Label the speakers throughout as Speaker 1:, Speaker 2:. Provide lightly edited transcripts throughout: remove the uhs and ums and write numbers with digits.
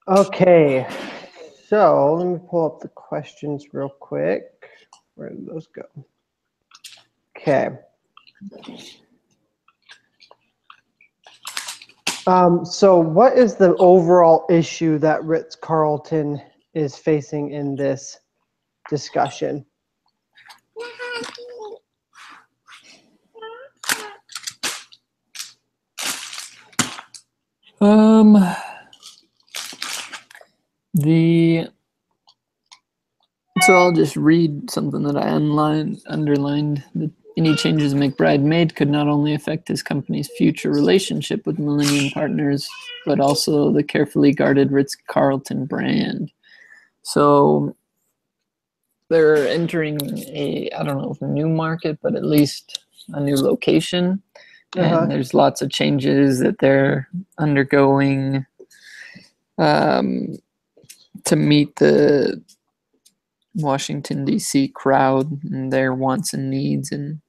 Speaker 1: Okay, so let me pull up the questions real quick. Where did those go? Okay. So what is the overall issue that Ritz-Carlton is facing in this discussion?
Speaker 2: The So I'll just read something that I underlined. Any changes McBride made could not only affect his company's future relationship with Millennium Partners, but also the carefully guarded Ritz-Carlton brand. So they're entering I don't know if a new market, but at least a new location. And there's lots of changes that they're undergoing to meet the Washington, D.C. crowd and their wants and needs. And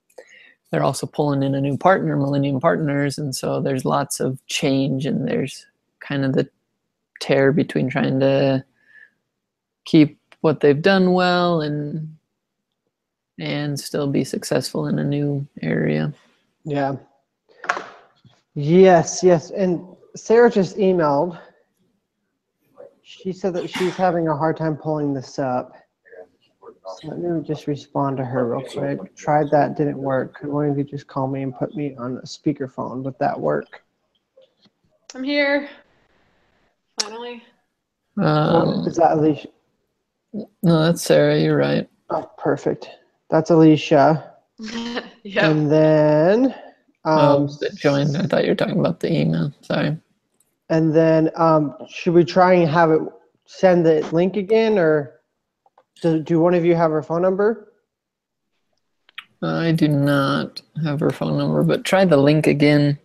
Speaker 2: they're also pulling in a new partner, Millennium Partners. And so there's lots of change, and there's kind of the tear between trying to keep what they've done well and still be successful in a new area.
Speaker 1: Yeah. Yes. And Sarah just emailed. She said that she's having a hard time pulling this up. So let me just respond to her real quick. Tried that, didn't work. Could one of you just call me and put me on a speakerphone? Would that work?
Speaker 3: I'm here. Finally.
Speaker 1: Is that Alicia?
Speaker 2: No, that's Sarah. You're right.
Speaker 1: Oh, perfect. That's Alicia.
Speaker 3: Yeah.
Speaker 1: And then
Speaker 2: that joined. I thought you were talking about the email. Sorry.
Speaker 1: And then should we try and have it send the link again, or do one of you have her phone number?
Speaker 2: I do not have her phone number, but try the link again.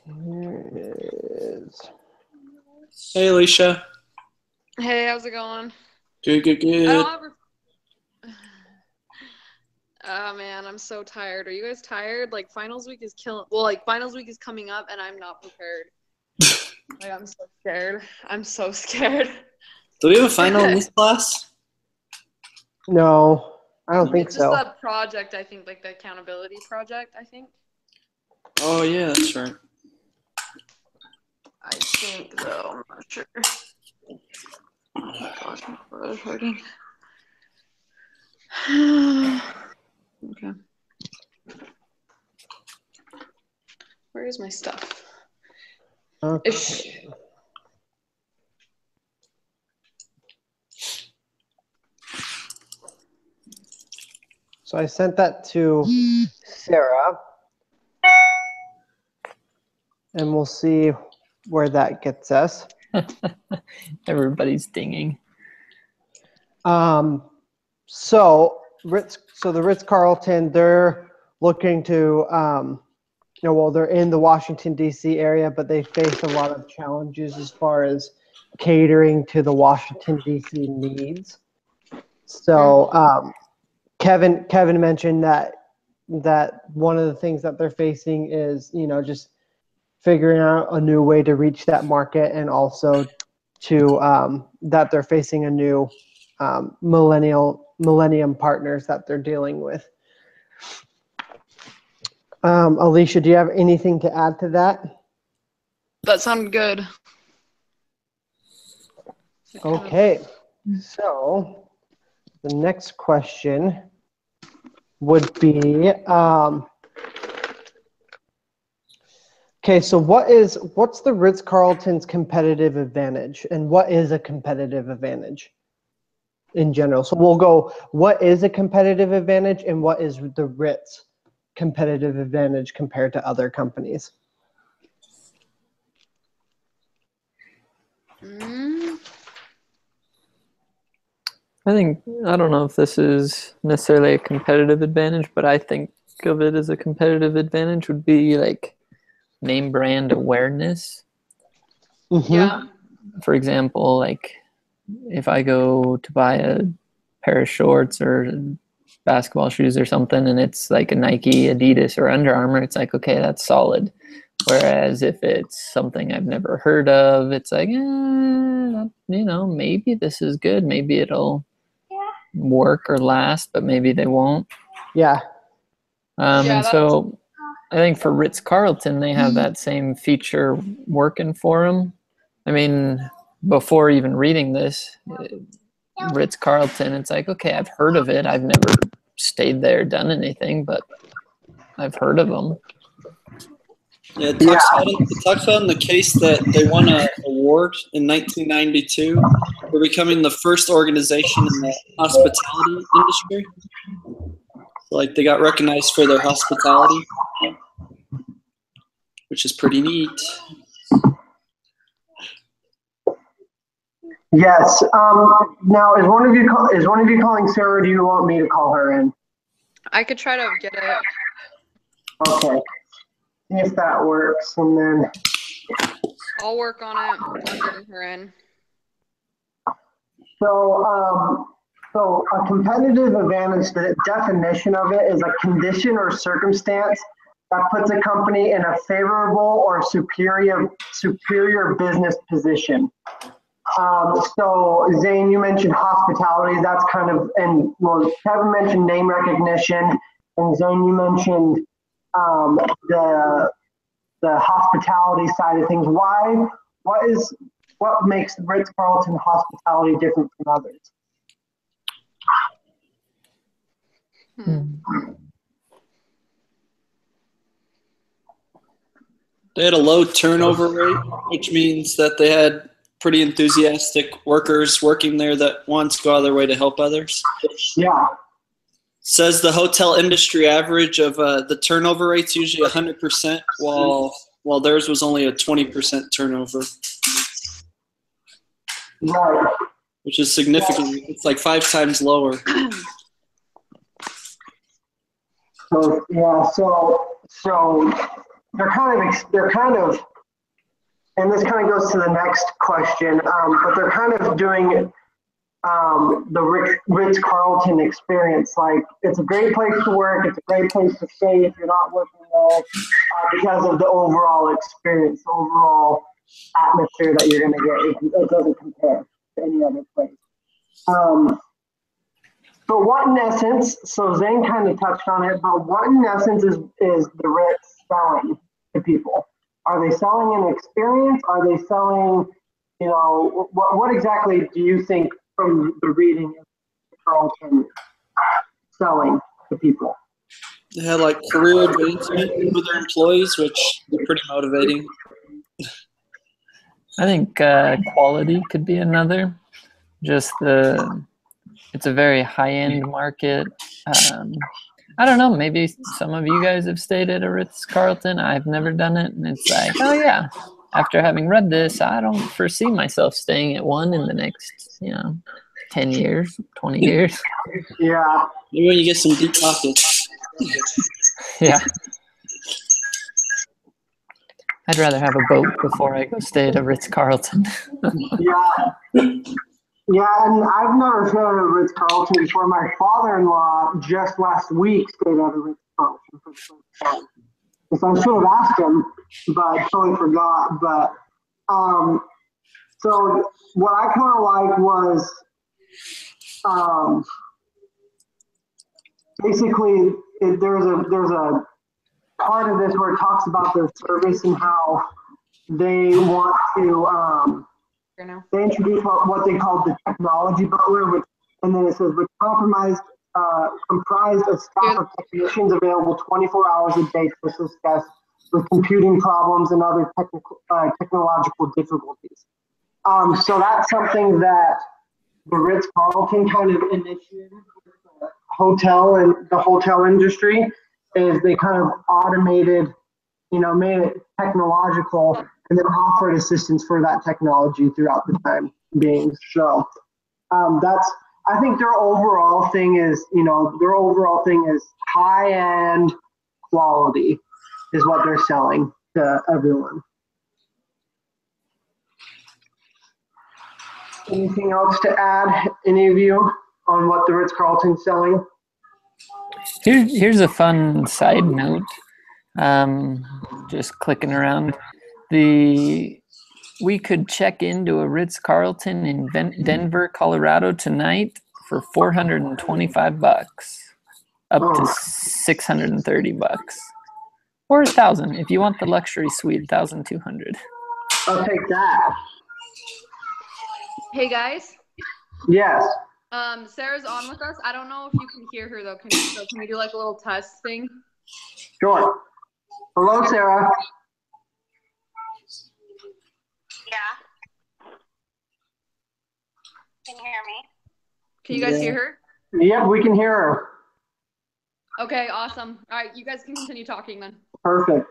Speaker 1: Here it is.
Speaker 4: Hey, Alicia.
Speaker 3: Hey, how's it going?
Speaker 4: Good.
Speaker 3: I don't have her... Oh man, I'm so tired. Are you guys tired? Like finals week is killing. Well, like finals week is coming up, and I'm not prepared. Like I'm so scared. I'm so scared.
Speaker 4: Do we have a final in this class?
Speaker 1: No, I don't think
Speaker 3: It's
Speaker 1: so.
Speaker 3: just that project, I think, like the accountability project, I think.
Speaker 4: Oh yeah, that's right.
Speaker 3: I think though, I'm not sure. Oh my gosh, my throat is hurting. Okay. Where is my stuff?
Speaker 1: Okay. So I sent that to Sarah, and we'll see where that gets us.
Speaker 2: Everybody's dinging.
Speaker 1: So the Ritz-Carlton, they're looking to, they're in the Washington, D.C. area, but they face a lot of challenges as far as catering to the Washington, D.C. needs. So Kevin mentioned that one of the things that they're facing is, just figuring out a new way to reach that market, and also to that they're facing a new Millennium Partners that they're dealing with. Alicia, do you have anything to add to that?
Speaker 3: That sounded good.
Speaker 1: Okay, so the next question would be, okay, so what's the Ritz-Carlton's competitive advantage, and what is a competitive advantage in general? So we'll go, what is a competitive advantage, and what is the Ritz competitive advantage compared to other companies?
Speaker 2: I don't know if this is necessarily a competitive advantage, but I think of it as a competitive advantage would be like name brand awareness.
Speaker 1: Mm-hmm.
Speaker 3: Yeah.
Speaker 2: For example, like if I go to buy a pair of shorts or basketball shoes or something, and it's like a Nike, Adidas, or Under Armour, it's like, okay, that's solid. Whereas if it's something I've never heard of, it's like, maybe this is good. Maybe it'll work or last, but maybe they won't.
Speaker 1: Yeah.
Speaker 2: And so I think for Ritz-Carlton, they have that same feature working for them. I mean, before even reading this, Ritz-Carlton, it's like, okay, I've heard of it. I've never stayed there, done anything, but I've heard of them.
Speaker 4: Yeah, it talks about in the case that they won an award in 1992 for becoming the first organization in the hospitality industry. Like, they got recognized for their hospitality, which is pretty neat.
Speaker 1: Yes. Now, is one of you calling Sarah? Or do you want me to call her in?
Speaker 3: I could try to get it.
Speaker 1: Okay. See if that works, and then
Speaker 3: I'll work on it. I'm getting her in.
Speaker 1: So a competitive advantage, the definition of it is a condition or circumstance that puts a company in a favorable or superior business position. So Zane, you mentioned hospitality. That's kind of, and well, Kevin mentioned name recognition, and Zane, you mentioned the hospitality side of things. What makes Ritz-Carlton hospitality different from others?
Speaker 4: They had a low turnover rate, which means that they had pretty enthusiastic workers working there that want to go out of their way to help others.
Speaker 1: Yeah.
Speaker 4: Says the hotel industry average of the turnover rate's usually 100%, while theirs was only a 20% turnover.
Speaker 1: Right.
Speaker 4: Which is significant. It's like 5 times lower.
Speaker 1: So yeah, so they're kind of, and this kind of goes to the next question, but they're kind of doing the Ritz-Carlton experience. Like, it's a great place to work, it's a great place to stay if you're not working there, because of the overall experience, overall atmosphere that you're going to get. It doesn't compare to any other place. So what in essence, so Zane kind of touched on it, but what in essence is the Ritz selling to people? Are they selling an experience? Are they selling, what exactly do you think from the reading of Carlton selling to people?
Speaker 4: They had like career advancement for their employees, which is pretty motivating.
Speaker 2: I think quality could be another. It's a very high-end market. I don't know, maybe some of you guys have stayed at a Ritz-Carlton. I've never done it, and it's like, oh yeah, after having read this, I don't foresee myself staying at one in the next, 10 years, 20 years.
Speaker 1: Yeah.
Speaker 4: Maybe when you get some deep pockets.
Speaker 2: Yeah. I'd rather have a boat before I go stay at a Ritz-Carlton.
Speaker 1: Yeah. Yeah, and I've never stayed at a Ritz-Carlton before. My father-in-law just last week stayed at a Ritz-Carlton for the first time. So I should have asked him, but I totally forgot. But so what I kind of liked was basically there's a part of this where it talks about their service and how they want to they introduce what they call the technology butler, and then it says which comprised a staff of technicians available 24 hours a day to assist guests with computing problems and other technological difficulties. So that's something that the Ritz-Carlton kind of initiated with the hotel and the hotel industry, is they kind of automated, made it technological, and then offered assistance for that technology throughout the time being. So I think their overall thing is high-end quality is what they're selling to everyone. Anything else to add, any of you, on what the Ritz-Carlton's selling?
Speaker 2: Here's a fun side note. Just clicking around. We could check into a Ritz-Carlton in Denver, Colorado tonight for $425, up to $630, or $1,000 if you want the luxury suite, $1,200.
Speaker 1: I'll take that.
Speaker 3: Hey guys.
Speaker 1: Yes.
Speaker 3: Sarah's on with us. I don't know if you can hear her though. Can we do like a little test thing?
Speaker 1: Sure. Hello, Sarah.
Speaker 5: Yeah. Can you hear me?
Speaker 3: Can you guys hear her?
Speaker 1: Yep, we can hear her.
Speaker 3: Okay, awesome. All right, you guys can continue talking then.
Speaker 1: Perfect.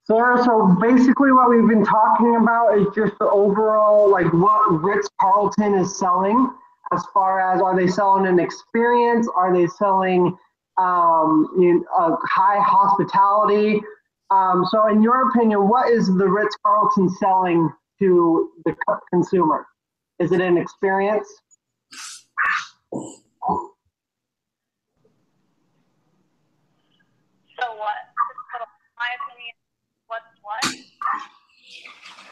Speaker 1: Sarah, so basically what we've been talking about is just the overall, like what Ritz-Carlton is selling as far as, are they selling an experience? Are they selling high hospitality? So in your opinion, what is the Ritz-Carlton selling to the consumer? Is it an experience?
Speaker 5: So what? So my opinion, what's what?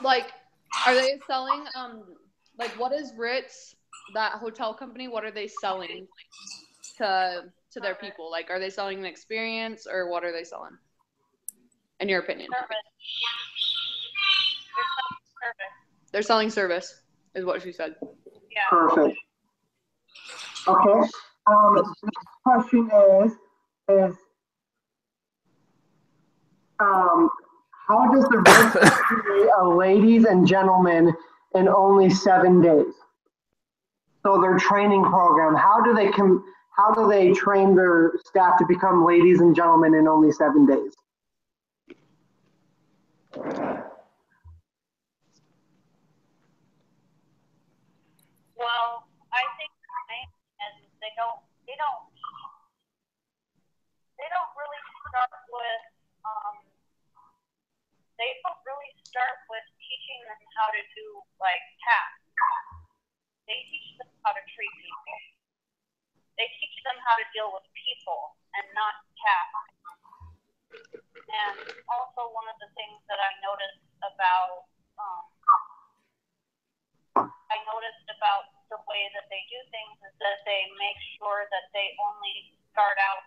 Speaker 3: Like, are they selling, like what is Ritz, that hotel company, what are they selling to their people? Like, are they selling an experience or what are they selling? In your opinion?
Speaker 5: Service.
Speaker 3: They're selling service, is what she said.
Speaker 5: Yeah.
Speaker 1: Perfect. Okay. Next question is how does the Ritz create a ladies and gentlemen in only 7 days? So their training program, how do they train their staff to become ladies and gentlemen in only 7 days?
Speaker 5: Well, I think they don't really start with teaching them how to do like tasks. They teach them how to treat people. They teach them how to deal with people and not tasks. And also one of the things that I noticed about the way that they do things is that they make sure that they only start out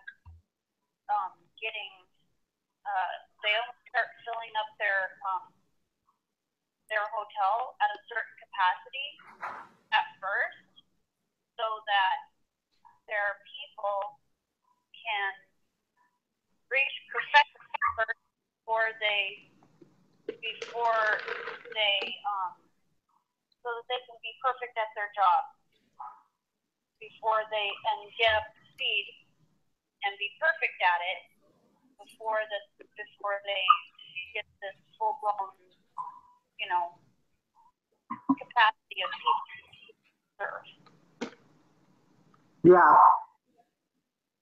Speaker 5: they only start filling up their hotel at a certain capacity at first, so that their people can reach perfection first before they so that they can be perfect at their job and get up to speed and be perfect at it before they get this full blown, capacity of people to serve.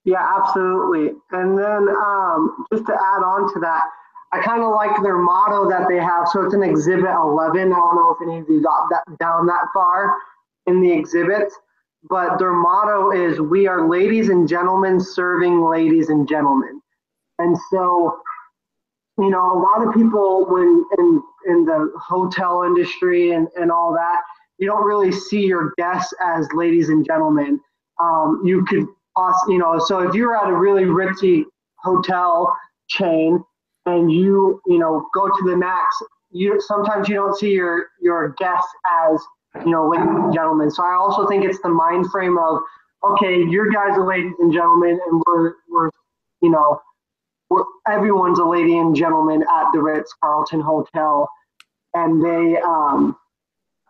Speaker 1: Yeah, absolutely. And then just to add on to that, I kind of like their motto that they have. So it's in Exhibit 11. I don't know if any of you got that down that far in the exhibit, but their motto is, "We are ladies and gentlemen serving ladies and gentlemen." And so, a lot of people when in the hotel industry and all that, you don't really see your guests as ladies and gentlemen. You could, so if you're at a really ritzy hotel chain and you go to the max, sometimes you don't see your guests as, ladies and gentlemen. So I also think it's the mind frame of, okay, your guys are ladies and gentlemen, and everyone's a lady and gentleman at the Ritz-Carlton Hotel, and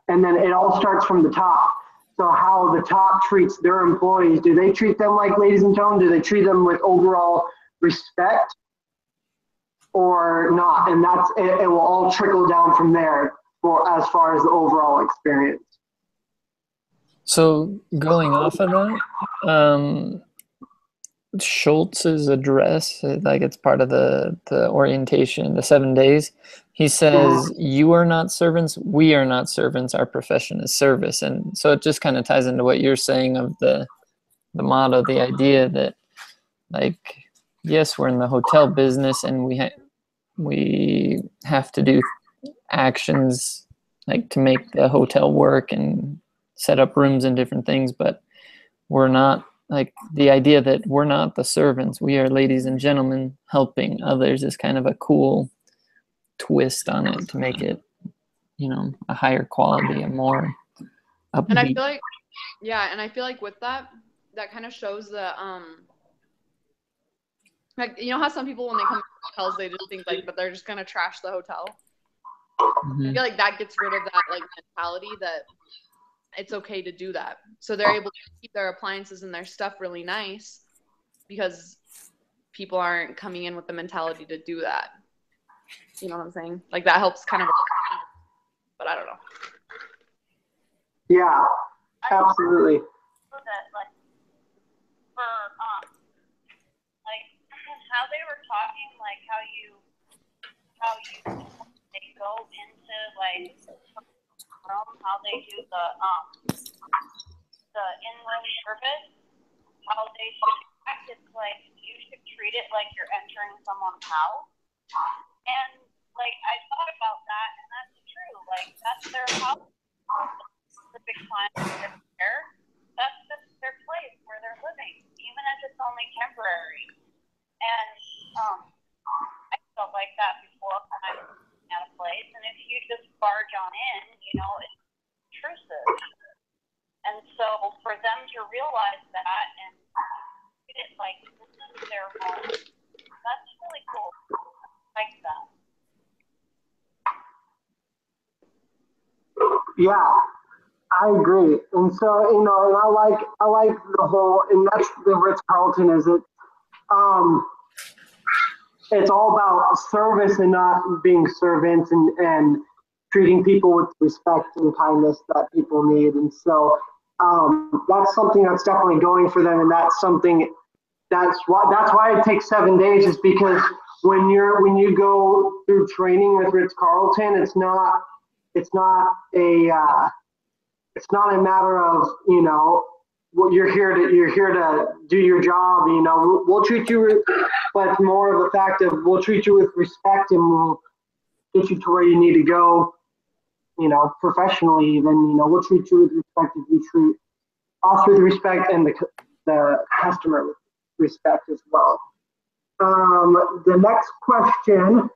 Speaker 1: and then it all starts from the top. So how the top treats their employees, do they treat them like ladies and gentlemen? Do they treat them with overall respect or not? And it will all trickle down from there as far as the overall experience.
Speaker 2: So going off of that, Schultz's address, like it's part of the orientation, the 7 days. He says, "You are not servants. We are not servants. Our profession is service." And so it just kind of ties into what you're saying of the motto, the idea that, like, yes, we're in the hotel business and we have to do actions like to make the hotel work and set up rooms and different things, but we're not like the idea that we're not the servants. We are ladies and gentlemen helping others is kind of a cool twist on it to make it, you know, a higher quality, a more upbeat.
Speaker 3: And I feel like, yeah, and I feel like with that kind of shows the like, you know how some people when they come to hotels they just think like, but they're just gonna trash the hotel. I feel like that gets rid of that like mentality that it's okay to do that. So they're able to keep their appliances and their stuff really nice because people aren't coming in with the mentality to do that. You know what I'm saying? Like that helps kind of, but I don't know.
Speaker 1: Yeah, absolutely.
Speaker 5: So that like for like how they were talking, like how they go into like room, how they do the in-room service, how they should act. It's like you should treat it like you're entering someone's house. And like I thought about that, and that's true. Like that's their house. The big clients that are there. That's just their place where they're living, even if it's only temporary. And I felt like that before when I was at a place, and if you just barge on in, you know, it's intrusive. And so for them to realize that and treat it like this is their home, that's really cool. I like that.
Speaker 1: Yeah, I agree. And so, you know, and I like the whole, and that's the Ritz-Carlton is it's all about service and not being servants and treating people with respect and kindness that people need. And so that's something that's definitely going for them. And that's something that's why it takes 7 days is because when you go through training with Ritz-Carlton, it's not a matter of, you know, well, you're here to do your job, you know, we'll treat you, but it's more of the fact of we'll treat you with respect and we'll get you to where you need to go, you know, professionally even, you know, we'll treat you with respect if you treat us with respect and the customer with respect as well. The next question,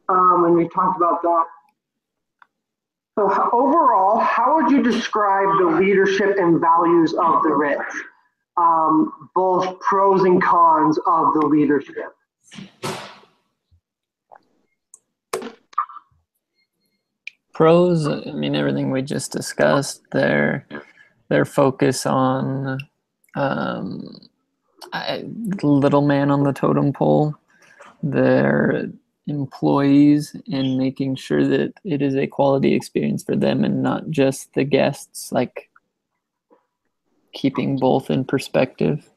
Speaker 1: when we talked about that, so overall, how would you describe the leadership and values of the Ritz? Both pros and cons of the leadership.
Speaker 2: Pros, I mean, everything we just discussed, their focus on little man on the totem pole, their employees, and making sure that it is a quality experience for them and not just the guests, like keeping both in perspective.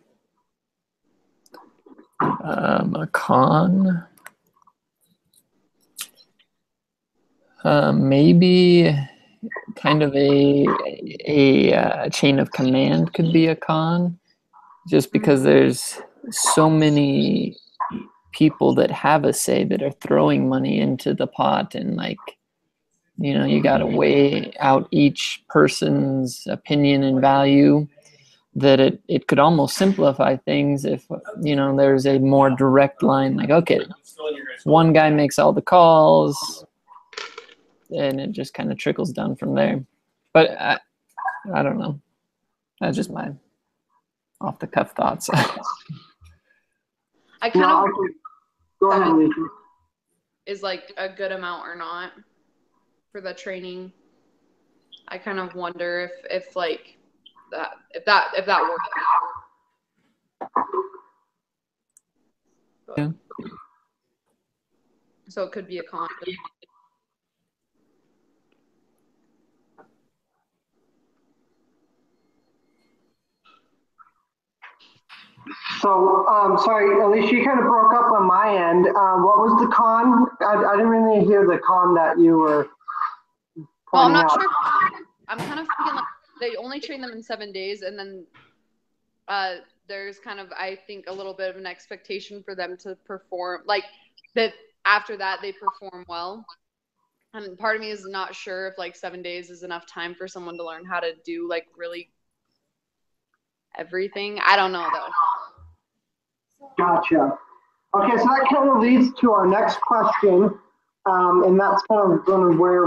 Speaker 2: A con, maybe kind of a chain of command could be a con, just because there's so many people that have a say that are throwing money into the pot, and like, you know, you got to weigh out each person's opinion and value, that it could almost simplify things if, you know, there's a more direct line, like, okay, one guy makes all the calls and it just kind of trickles down from there. But I don't know, that's just my off the cuff thoughts.
Speaker 3: I kind of
Speaker 1: go ahead, Lisa.
Speaker 3: Is like a good amount or not for the training. I kind of wonder if like that works.
Speaker 2: Yeah.
Speaker 3: So it could be a con.
Speaker 1: So, sorry, Alicia, you kind of broke up on my end. What was the con? I didn't really hear the con that you were pointing out.
Speaker 3: Sure. I'm kind of thinking like they only train them in 7 days, and then there's kind of, I think, a little bit of an expectation for them to perform, like that after that they perform well. And part of me is not sure if like 7 days is enough time for someone to learn how to do like really everything. I don't know though.
Speaker 1: Gotcha. Okay, so that kind of leads to our next question, and that's kind of going to where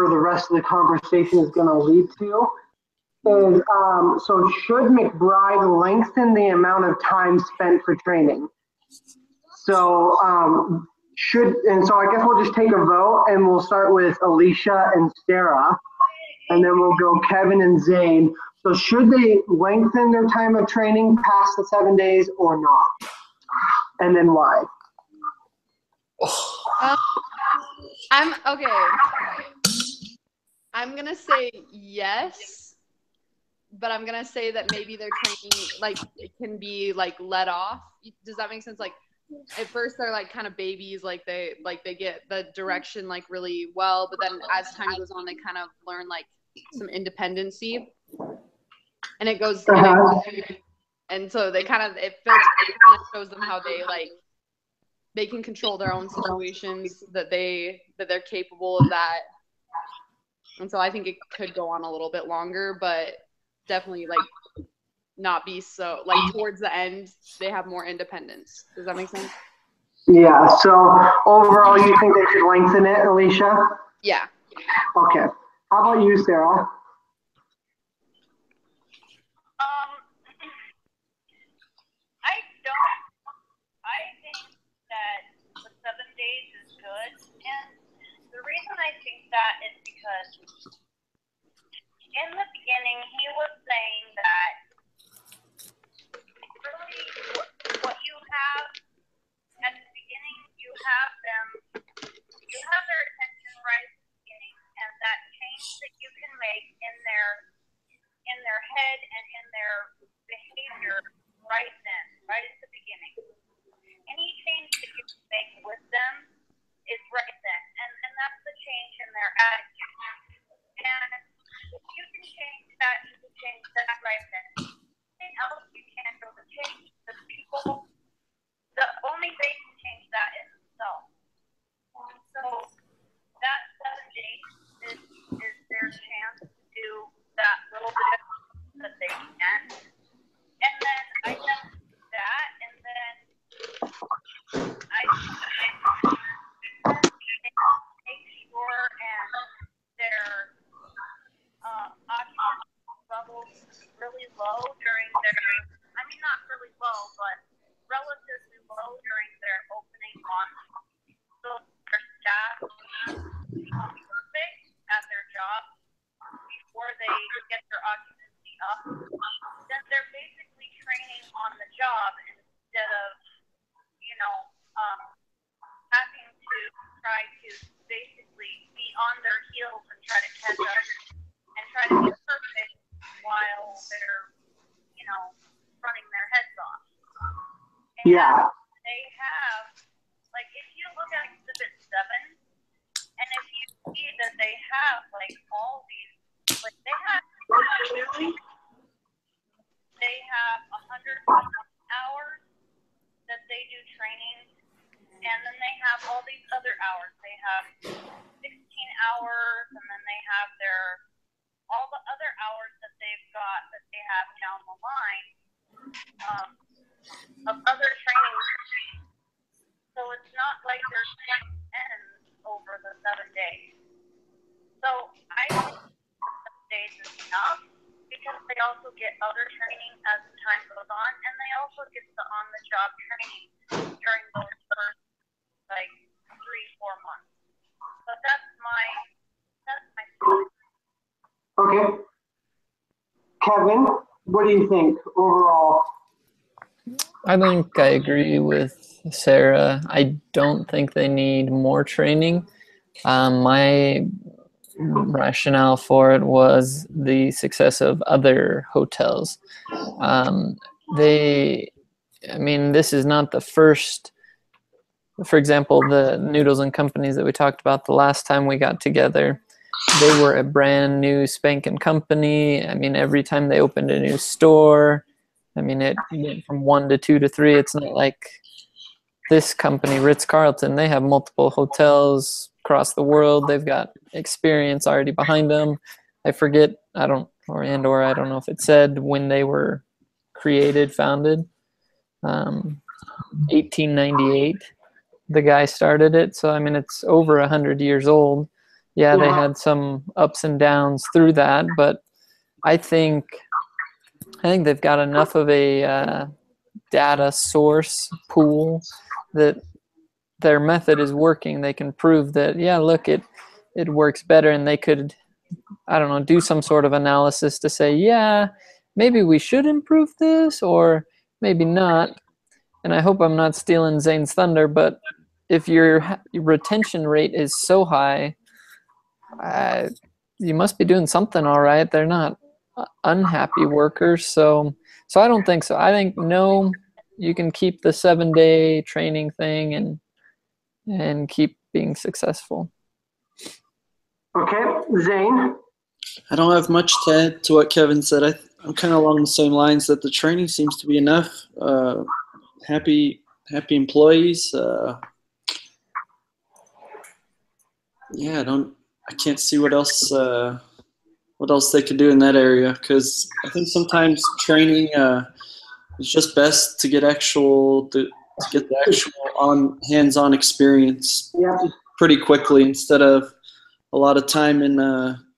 Speaker 1: the rest of the conversation is going to lead to. Is so should McBride lengthen the amount of time spent for training? So so I guess we'll just take a vote, and we'll start with Alicia and Sarah, and then we'll go Kevin and Zane. So should they lengthen their time of training past the 7 days or not? And then why?
Speaker 3: I'm gonna say yes, but I'm gonna say that maybe their training like it can be like let off. Does that make sense? Like at first they're like kind of babies, like they get the direction like really well, but then as time goes on, they kind of learn like some independency, and it goes. And so they kind of it shows them how they can control their own situations, that they're capable of that. And so I think it could go on a little bit longer, but definitely like not be so like towards the end they have more independence. Does that make sense?
Speaker 1: Yeah. So overall, you think they should lengthen it, Alicia?
Speaker 3: Yeah.
Speaker 1: Okay. How about you, Sarah?
Speaker 5: I think that the 7 days is good, and the reason I think that is because in the beginning he was saying that really what you have at the beginning, you have their attention right at the beginning, and that change that you can make in their head and in their behavior right then, right at the beginning. Any change that you can make with them is right then, and that's the change in their attitude. And if you can change that, you can change that right then. Anything else you can't really change. The people, the only they can change that is themselves. So that 7 days is their chance to do that little bit that they can. And then I just do that, and then I make sure and their oxygen levels really low during not really low, but relatively low during their opening month. So their staff become perfect at their job before they get their occupancy up. Then they're basically training on the job instead of, having to try to basically be on their heels and try to catch up and try to be perfect while they're, running their heads off. And they have, like, if you look at Exhibit 7, and if you see that they have, like, all these, like, they have 100 hours that they do training, and then they have all these other hours. They have 16 hours, and then they have all the other hours that they've got that they have down the line of other training. So it's not like their training ends over the 7 days. So I think 7 days is enough, because they also get other training as time goes on, and they also get the on-the-job training during those first, 3-4 months. But that's my story.
Speaker 1: Okay. Kevin, what do you think overall?
Speaker 2: I think I agree with Sarah. I don't think they need more training. My rationale for it was the success of other hotels. This is not the first. For example, the Noodles and Companies that we talked about the last time we got together, they were a brand new spanking company. I mean, every time they opened a new store, I mean, it went from 1 to 2 to 3. It's not like this company, Ritz-Carlton, they have multiple hotels across the world. They've got experience already behind them. I forget, I don't know if it said when they were founded. 1898, the guy started it. So, I mean, it's over 100 years old. Yeah, they had some ups and downs through that, but I think they've got enough of a data source pool that their method is working. They can prove that, yeah, look, it works better, and they could, I don't know, do some sort of analysis to say, yeah, maybe we should improve this or maybe not. And I hope I'm not stealing Zane's thunder, but if your retention rate is so high, you must be doing something all right. They're not unhappy workers. So I don't think so. I think, no, you can keep the 7-day training thing and keep being successful.
Speaker 1: Okay, Zane?
Speaker 4: I don't have much to add to what Kevin said. I'm kind of along the same lines that the training seems to be enough. Happy employees. Yeah, I can't see what else they could do in that area, because I think sometimes training is just best to get the actual hands-on experience pretty quickly, instead of a lot of time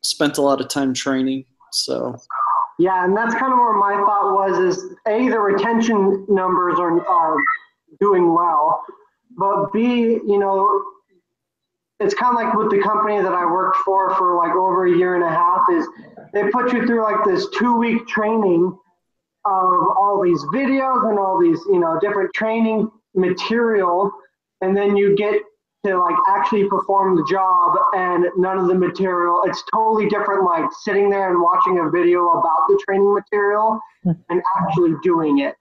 Speaker 4: spent a lot of time training. So
Speaker 1: yeah, and that's kind of where my thought was, is A, the retention numbers are doing well, but B, it's kind of like with the company that I worked for like over a year and a half, is they put you through like this 2-week training of all these videos and all these, different training material, and then you get to like actually perform the job, and none of the material, it's totally different, like sitting there and watching a video about the training material and actually doing it.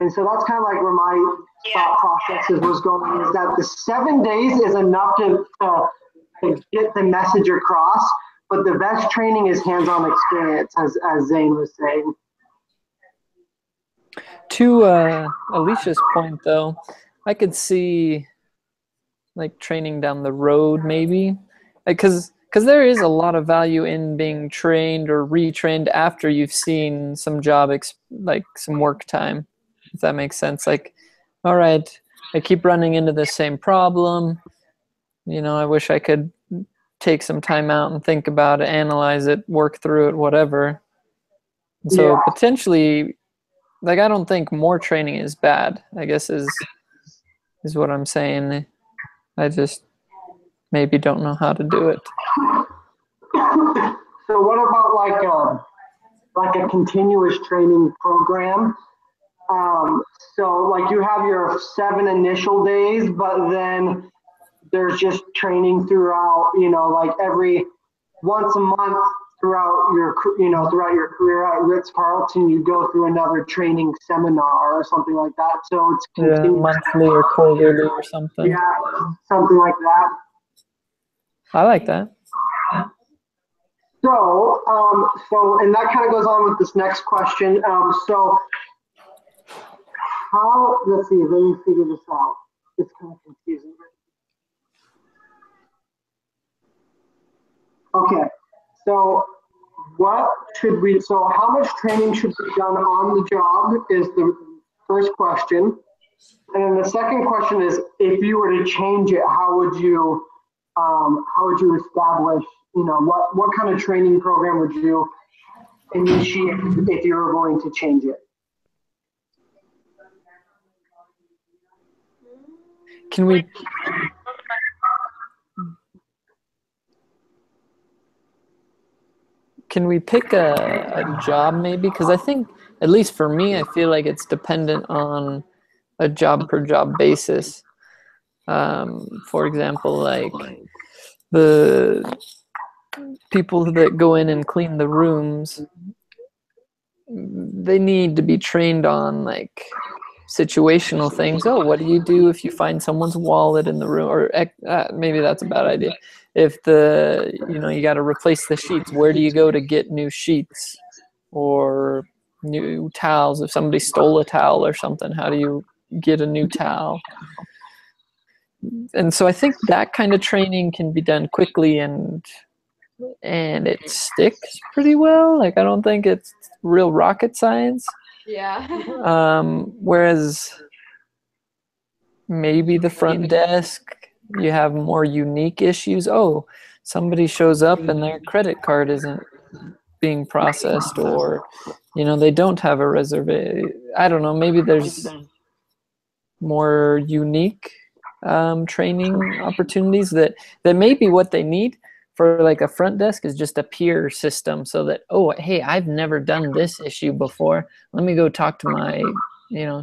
Speaker 1: And so that's kind of like where my thought process was going, is that the 7 days is enough to get the message across, but the best training is hands-on experience, as Zane was saying.
Speaker 2: To Alicia's point, though, I could see like training down the road, maybe, because there is a lot of value in being trained or retrained after you've seen some like some work time, if that makes sense. Like, all right, I keep running into the same problem. I wish I could take some time out and think about it, analyze it, work through it, whatever. And so potentially, like, I don't think more training is bad, I guess is what I'm saying. I just maybe don't know how to do it.
Speaker 1: So what about like a continuous training program? So like you have your 7 initial days, but then there's just training throughout, like every once a month throughout your career at Ritz-Carlton, you go through another training seminar or something like that. So it's
Speaker 2: monthly or quarterly or something.
Speaker 1: Yeah, something like that.
Speaker 2: I like that.
Speaker 1: So and that kind of goes on with this next question. Let's see, let me figure this out. It's kind of confusing. Okay, so how much training should be done on the job is the first question. And then the second question is, if you were to change it, how would you establish, what kind of training program would you initiate if you were going to change it?
Speaker 2: Can we pick a job maybe? Because I think, at least for me, I feel like it's dependent on a job per job basis. For example, like the people that go in and clean the rooms, they need to be trained on like situational things. Oh, what do you do if you find someone's wallet in the room? Or maybe that's a bad idea. If you got to replace the sheets, where do you go to get new sheets? Or new towels. If somebody stole a towel or something, how do you get a new towel? And so I think that kind of training can be done quickly, and it sticks pretty well. Like, I don't think it's real rocket science.
Speaker 3: Yeah.
Speaker 2: Whereas maybe the front desk, you have more unique issues. Oh, somebody shows up and their credit card isn't being processed, or they don't have a reservation. I don't know, maybe there's more unique training opportunities that may be what they need for like a front desk, is just a peer system, so that, oh, hey, I've never done this issue before, let me go talk to my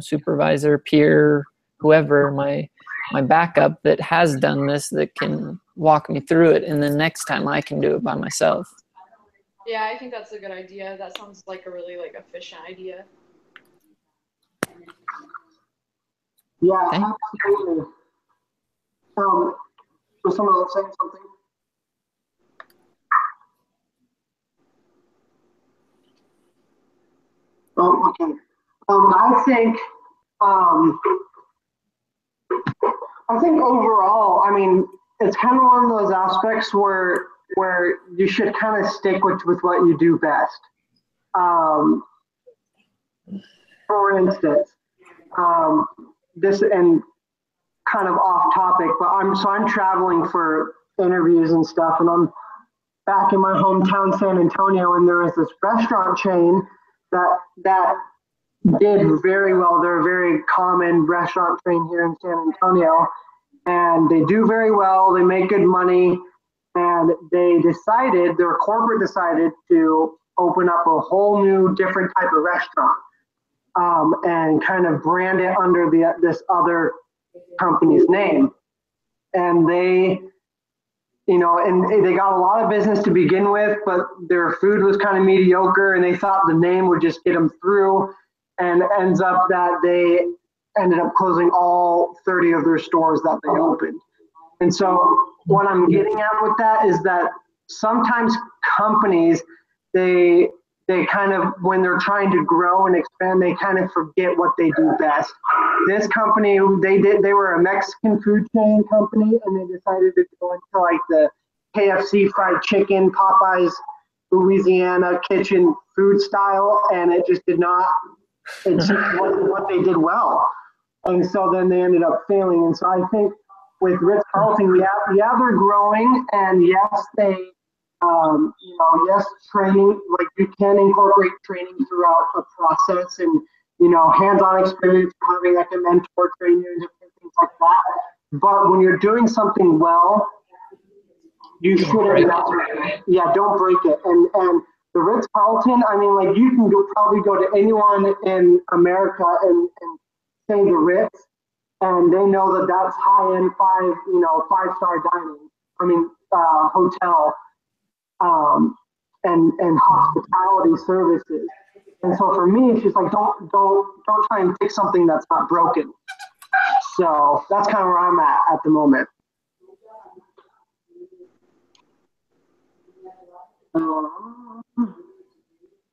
Speaker 2: supervisor, peer, whoever, my backup that has done this, that can walk me through it, and then next time I can do it by myself.
Speaker 3: Yeah, I think that's a good idea. That sounds like a really efficient idea.
Speaker 1: Yeah, absolutely. Was someone else saying something? Oh, okay. I think overall, I mean, it's kind of one of those aspects where you should kind of stick with what you do best. For instance, this, and kind of off topic, but I'm traveling for interviews and stuff, and I'm back in my hometown, San Antonio, and there is this restaurant chain that did very well. They're a very common restaurant chain here in San Antonio, and they do very well. They make good money, and their corporate decided to open up a whole new, different type of restaurant, and kind of brand it under this other company's name. And they got a lot of business to begin with, but their food was kind of mediocre, and they thought the name would just get them through, and ends up that they ended up closing all 30 of their stores that they opened. And so what I'm getting at with that is that sometimes companies, they kind of, when they're trying to grow and expand, they kind of forget what they do best. This company, they were a Mexican food chain company, and they decided to go into like the KFC fried chicken, Popeyes, Louisiana kitchen food style, and it just wasn't what they did well. And so then they ended up failing. And so I think with Ritz-Carlton, yeah, they're growing, and yes, yes, training, like you can incorporate training throughout a process, and, hands-on experience, having like a mentor train you and different things like that. But when you're doing something well, you shouldn't, don't break it. And the Ritz-Carlton, I mean, like, you can probably go to anyone in America and say the Ritz, and they know that that's high-end five-star dining. I mean, hotel, and hospitality services. And so for me, it's just like, don't try and fix something that's not broken. So that's kind of where I'm at the moment.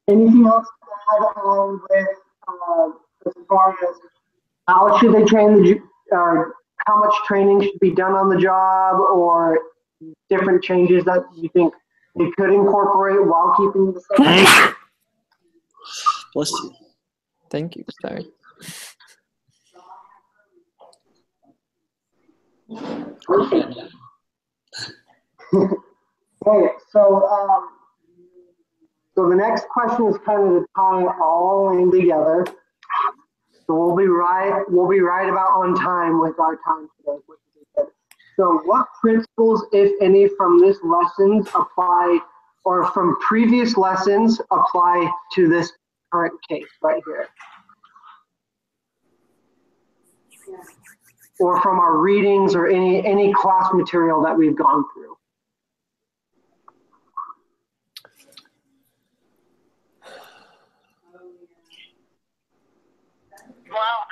Speaker 1: Anything else to add on with as far as how should they train how much training should be done on the job, or different changes that you think they could incorporate while keeping the same?
Speaker 4: Bless you.
Speaker 2: Thank you. Sorry.
Speaker 1: Okay, so the next question is kind of to tie it all in together. So we'll be right about on time with our time today, which is good. So what principles, if any, from this lessons apply, or from previous lessons apply to this current case right here? Or from our readings or any class material that we've gone through?
Speaker 5: Well,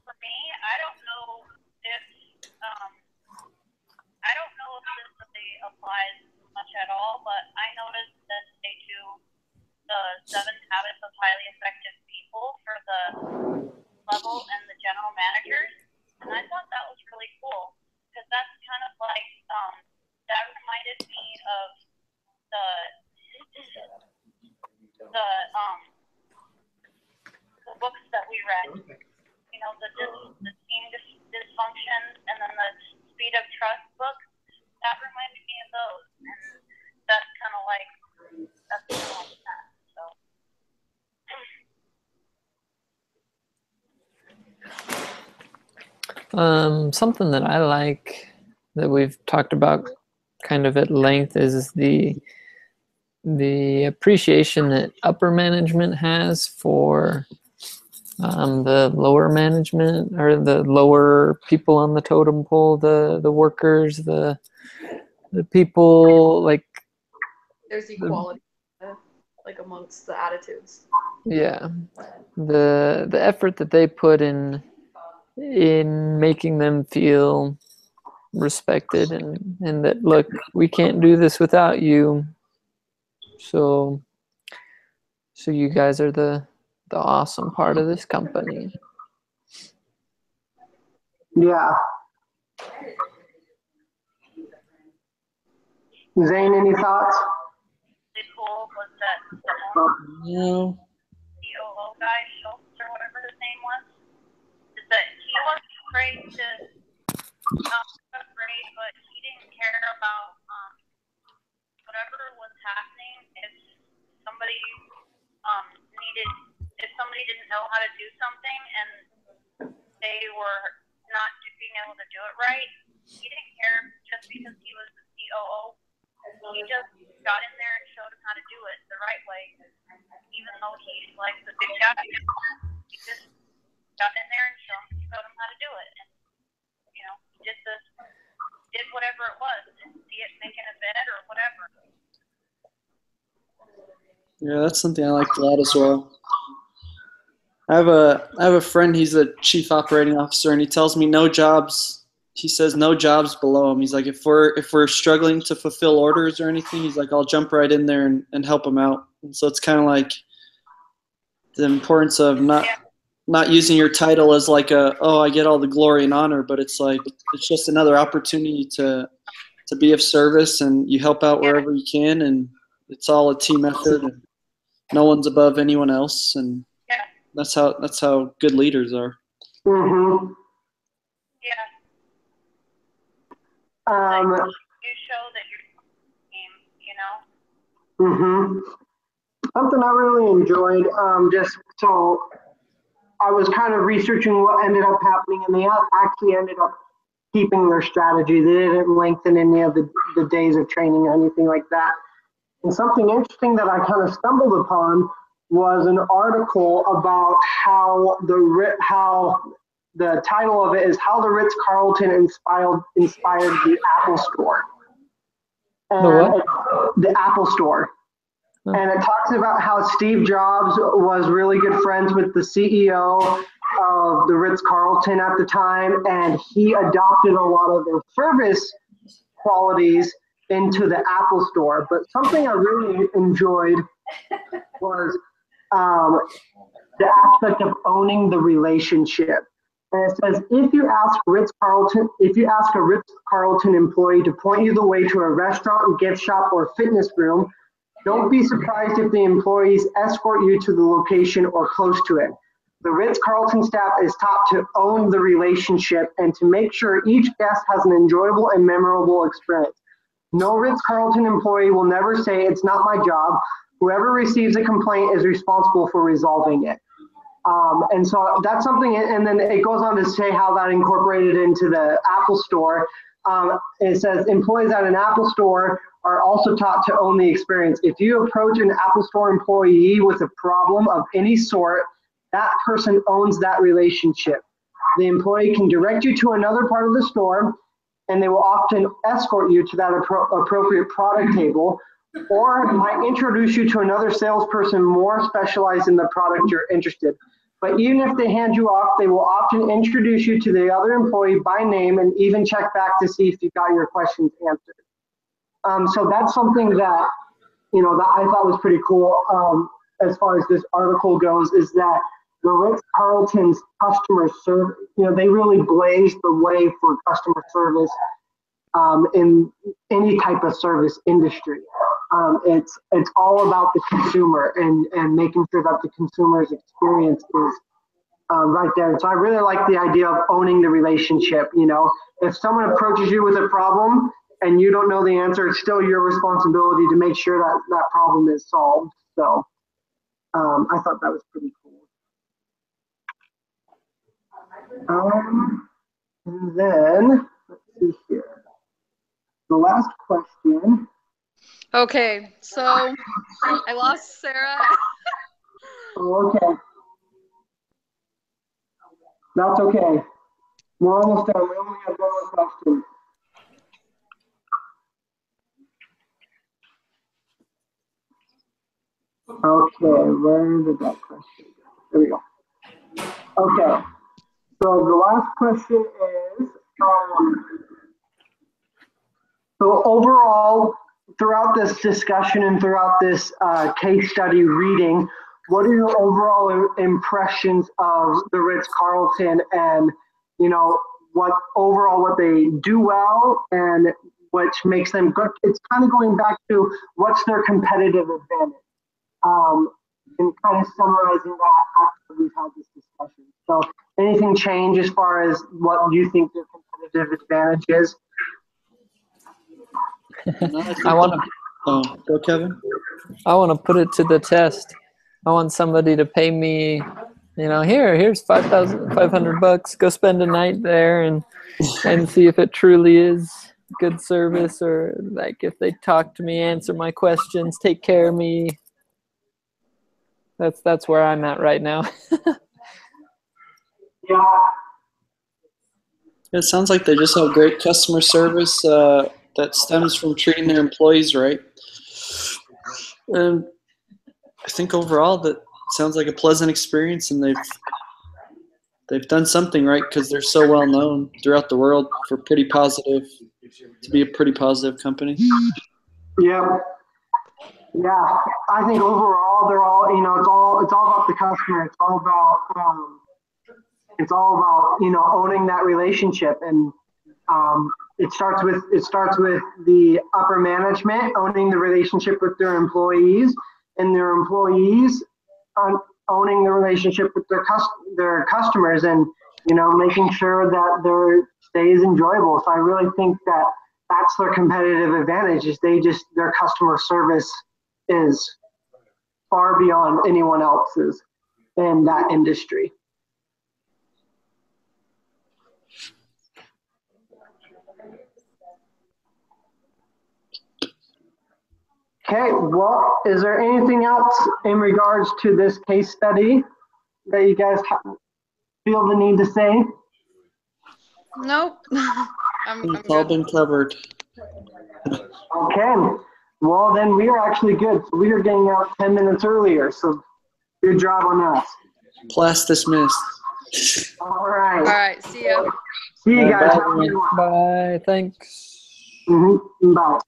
Speaker 5: for me, I don't know if this really applies much at all, but I noticed that they do the 7 habits of highly effective that reminded me of those, and that's kind of like that. So.
Speaker 2: Something that I like that we've talked about kind of at length is the appreciation that upper management has for the lower management, or the lower people on the totem pole, the workers, the people, like
Speaker 3: There's equality, like amongst the attitudes.
Speaker 2: Yeah, the effort that they put in making them feel respected, and that, look, we can't do this without you. So you guys are the awesome part of this company.
Speaker 1: Yeah. Zane, any thoughts?
Speaker 5: Really cool was that
Speaker 4: No.
Speaker 5: COO guy, Schultz or whatever his name was, is that he wasn't afraid to, not afraid, but he didn't care about whatever was happening. If somebody if somebody didn't know how to do something and they were not being able to do it right, he didn't care just because he was the COO. He just got in there and showed him how to do it the right way. Even though he's like the big guy, he just got in there and showed him how to do it. And, you know, he did whatever it was, see it making a bed or whatever.
Speaker 4: Yeah, that's something I liked a lot as well. I have a friend, he's a chief operating officer, and he tells me he says no jobs below him. He's like, if we're struggling to fulfill orders or anything, he's like, I'll jump right in there and help him out. And so it's kind of like the importance of not using your title as like I get all the glory and honor, but it's like, it's just another opportunity to be of service, and you help out wherever you can, and it's all a team effort, and no one's above anyone else, and that's how good leaders are.
Speaker 1: Mm-hmm.
Speaker 5: Yeah. You show that you're team, you know?
Speaker 1: Mm-hmm. Something I really enjoyed, just so I was kind of researching what ended up happening, and they actually ended up keeping their strategy. They didn't lengthen any of the days of training or anything like that. And something interesting that I kind of stumbled upon was an article about how the title of it is "How the Ritz-Carlton inspired the Apple Store." And
Speaker 2: The what?
Speaker 1: The Apple Store. And it talks about how Steve Jobs was really good friends with the CEO of the Ritz-Carlton at the time, and he adopted a lot of their service qualities into the Apple Store. But something I really enjoyed was the aspect of owning the relationship. And it says, if you ask a Ritz-Carlton employee to point you the way to a restaurant, gift shop, or fitness room, don't be surprised if the employees escort you to the location or close to it. The Ritz-Carlton staff is taught to own the relationship and to make sure each guest has an enjoyable and memorable experience. No Ritz-Carlton employee will never say, "It's not my job." Whoever receives a complaint is responsible for resolving it. And so that's something, and then it goes on to say how that incorporated into the Apple Store. It says employees at an Apple Store are also taught to own the experience. If you approach an Apple Store employee with a problem of any sort, that person owns that relationship. The employee can direct you to another part of the store, and they will often escort you to that appropriate product table, or might introduce you to another salesperson more specialized in the product you're interested. But even if they hand you off, they will often introduce you to the other employee by name and even check back to see if you got your questions answered. So that's something that, that I thought was pretty cool as far as this article goes, is that the Ritz-Carlton's customer service, they really blazed the way for customer service in any type of service industry. It's all about the consumer and making sure that the consumer's experience is right there. So I really like the idea of owning the relationship. If someone approaches you with a problem and you don't know the answer, it's still your responsibility to make sure that that problem is solved. So I thought that was pretty cool. And then, let's see here. The last question.
Speaker 3: Okay, so I lost Sarah.
Speaker 1: Oh, okay. That's okay. We're almost done. We only have one more question. Okay, where did that question go? There we go. Okay, so the last question is, so overall, throughout this discussion and throughout this case study reading, what are your overall impressions of the Ritz-Carlton, and what they do well and which makes them good? It's kind of going back to what's their competitive advantage, and kind of summarizing that after we've had this discussion. So anything change as far as what you think their competitive advantage is?
Speaker 2: I want to.
Speaker 4: Oh, go Kevin.
Speaker 2: I want to put it to the test. I want somebody to pay me, here's $500. Go spend a night there and see if it truly is good service, or like if they talk to me, answer my questions, take care of me. That's where I'm at right now.
Speaker 1: Yeah.
Speaker 4: It sounds like they just have great customer service that stems from treating their employees right. And I think overall that sounds like a pleasant experience, and they've done something right because they're so well known throughout the world for to be a pretty positive company.
Speaker 1: Yeah. Yeah. I think overall they're all, it's all about the customer. It's all about owning that relationship, and it starts with the upper management owning the relationship with their employees, and their employees owning the relationship with their customers, and making sure that their stay is enjoyable. So I really think that that's their competitive advantage, is their customer service is far beyond anyone else's in that industry. Okay, well, is there anything else in regards to this case study that you guys feel the need to say?
Speaker 3: Nope. I'm
Speaker 4: It's all been covered.
Speaker 1: Okay, well then we are actually good. So we are getting out 10 minutes earlier, so good job on us.
Speaker 4: Class dismissed.
Speaker 1: All right.
Speaker 3: All right, see ya.
Speaker 1: See you guys.
Speaker 2: Bye. Thanks.
Speaker 1: Bye.